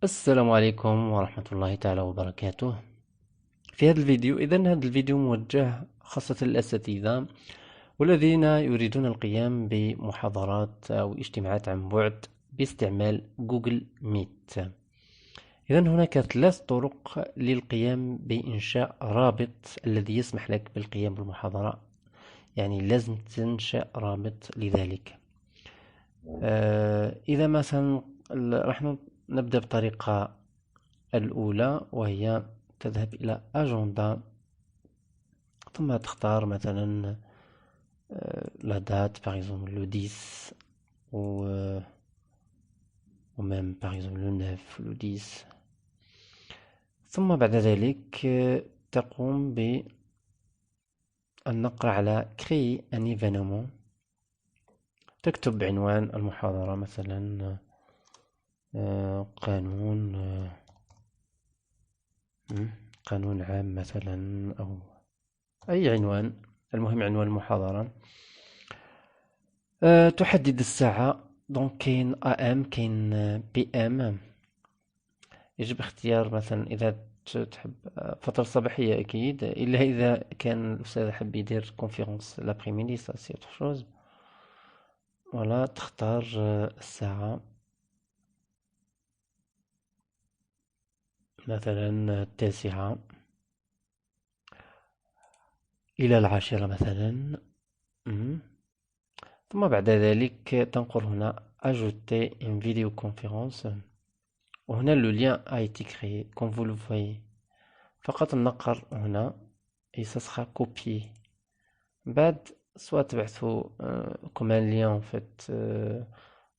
السلام عليكم ورحمة الله تعالى وبركاته. في هذا الفيديو هذا الفيديو موجه خاصة للأساتذة والذين يريدون القيام بمحاضرات أو اجتماعات عن بعد باستعمال جوجل ميت. هناك ثلاث طرق للقيام بإنشاء رابط الذي يسمح لك بالقيام بالمحاضرة، يعني لازم تنشأ رابط لذلك. إذا مثلا راح نبدأ بطريقة الأولى، وهي تذهب إلى أجندة، ثم تختار مثلا لا دات باغ اكزومبل لو 10 و ميم باغ اكزومبل لو 9 لو 10. ثم بعد ذلك تقوم بالنقر على créer un événement. تكتب عنوان المحاضرة مثلا قانون قانون عام مثلا، أو أي عنوان، المهم عنوان المحاضرة. تحدد الساعة، دونك كاين AM كاين PM. يجب اختيار مثلا إذا تحب فترة صباحية أكيد، إلا إذا كان الأستاذ حب يدير كونفيرونس لابريميدي، سا سي أوتر شوز. ولا تختار الساعة مثلا 9 إلى 10 مثلا. ثم بعد ذلك تنقر هنا ajouter une vidéoconférence، وهنا le lien a été créé comme vous le voyez. فقط النقر هنا et ça sera copié. بعد soit تبعثوا comme un lien en fait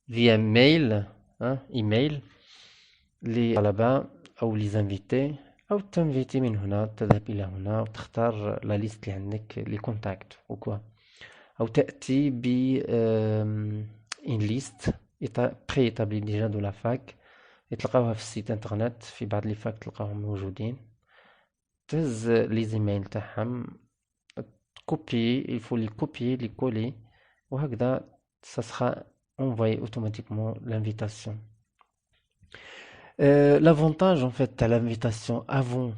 via mail، email للطلبة أو les invités، أو تنفيتي من هنا، تذهب إلى هنا وتختار لا ليست اللي عندك لي كونتاكت وكوا، أو تأتي ب une liste préétablie déjà de la fac، تلقاوها في السيت انترنت، في بعض لي فاك تلقاوهم موجودين. تهز لي زيميل تاعهم، copier, il faut les copier, les coller, وهكذا ça sera envoyé automatiquement l'invitation. L'avantage en fait à l'invitation avant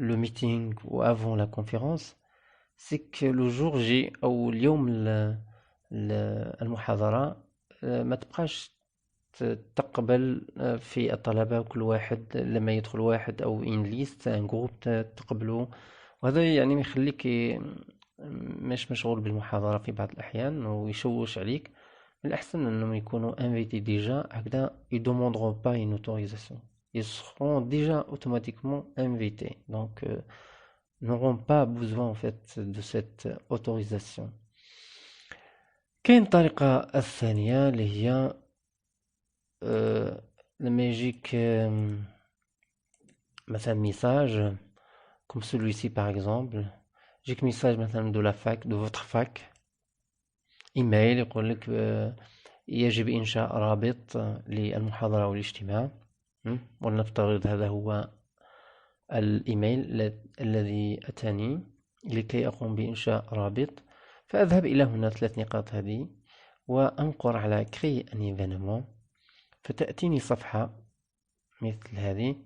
le meeting ou avant la conférence, c'est que le jour J أو اليوم المحاضرة ما تبقاش تقبل في الطلبة كل واحد لما يدخل واحد أو إن ليست ان جروب تقبله، وهذا يعني يخليك مش مشغول بالمحاضرة في بعض الأحيان ويشوش عليك. من الأحسن أنهم يكونوا انفيتي ديجا، هكذا ils demanderont pas une autorisation, ils seront déjà automatiquement invités, donc n'auront pas besoin en fait de cette autorisation. كاين الطريقة الثانية اللي هي لما يجيك مثلا ميساج comme celui-ci par exemple، يجيك ميساج مثلا de la fac de votre fac، ايميل يقول لك يجب إنشاء رابط للمحاضرة أو الاجتماع. ولنفترض هذا هو الإيميل الذي أتاني لكي أقوم بإنشاء رابط. فأذهب إلى هنا 3 نقاط هذه، وأنقر على créer un événement، فتأتيني صفحة مثل هذه،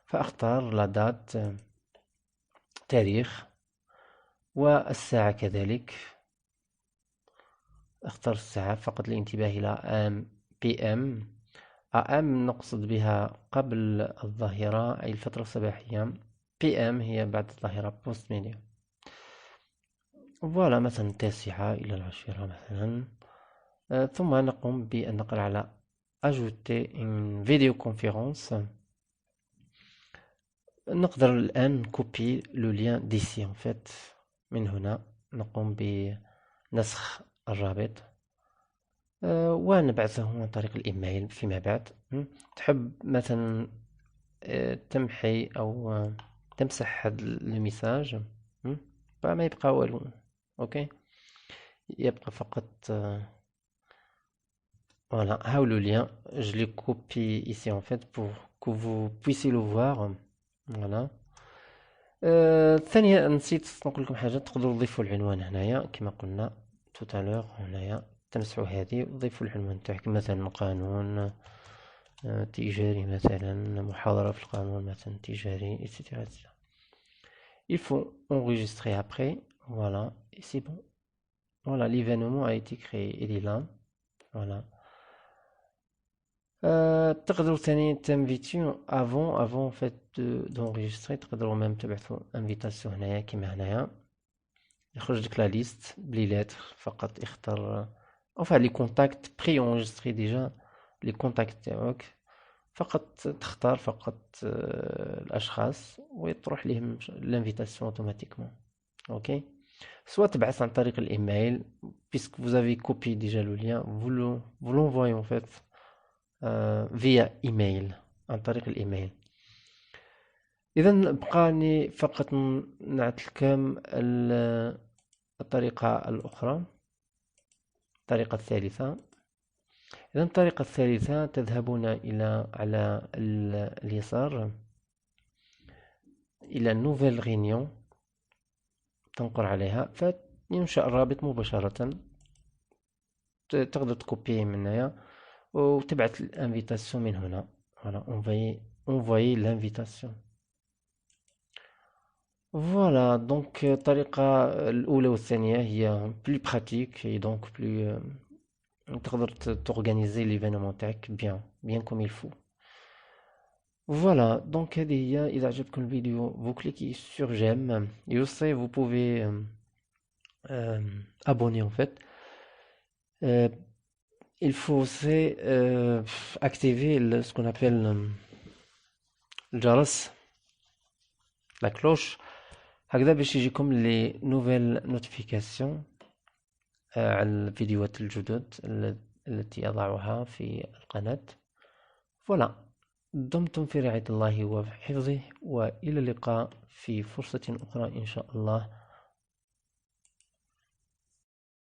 فأختار لا دات، تاريخ، والساعة كذلك. اختار الساعة فقط للانتباه إلى PM. AM نقصد بها قبل الظهيرة أي الفترة الصباحية، PM هي بعد الظهيرة بوست ميديا. فوالا مثلا 9 إلى 10 مثلا. ثم نقوم بالنقر على ajouter une vidéoconférence. نقدر الآن نكوبي لو لين ديسي en fait، من هنا نقوم بنسخ الرابط ونبعثه عن طريق الإيميل فيما بعد. تحب مثلا تمحي أو تمسح هذا الميساج، ما يبقى والو، اوكي، يبقى فقط voilà, how le lien, je l'ai copié ici en fait pour que vous puissiez le voir. voilà. ثانيا نسيت نقول لكم حاجه، تقدروا تضيفوا العنوان هنايا كما قلنا توتالور، هنايا تمسحوا هذه وتضيفوا العنوان تاعك مثلا قانون تجاري مثلا، محاضرة في القانون مثلا تجاري etc etc. Il faut enregistrer après, voilà, et c'est bon. Voilà, l'événement a été créé, il est là, voilà. تقدروا ثاني تنفيتيو افون فات d'enregistrer، تقدروا ميم تبعثوا انفيتاسيون هنايا كيما هنايا، يخرج لك لا ليست بلي لاتر، فقط اختار enfin les contacts pré-enregistrés déjà، les contacts تاعك فقط تختار فقط الاشخاص وتروح لهم l'invitation automatiquement. ok. Soit تبعث عن طريق الايميل puisque vous avez copié déjà le lien, vous l'envoyez en fait via email، عن طريق الايميل. اذا بقاني فقط نعت لكم الطريقة الاخرى، الطريقة الثالثة. اذا الطريقة الثالثة تذهبون الى على اليسار الى نوفيل رينيون، تنقر عليها فينشأ الرابط مباشرة، تقدر تكوبيه من هنا وتبعث الانفيتاسيون من هنا. voilà envoyer l'invitation. voilà donc الطريقة الأولى والثانية هي plus pratique et donc plus تقدر t'organiser l'événement تاعك bien comme il faut. voilà donc هذه هي. إذا عجبكم الفيديو vous cliquez sur j'aime et aussi vous pouvez abonner en fait. il faut aussi activer ce qu'on appelle الجرس، la cloche، هكذا باش يجيكم لي نوفيل نوتيفيكاسيون على الفيديوهات الجدد التي أضعها في القناة. فوالا، دمتم في رعاية الله وحفظه، وإلى اللقاء في فرصة أخرى إن شاء الله.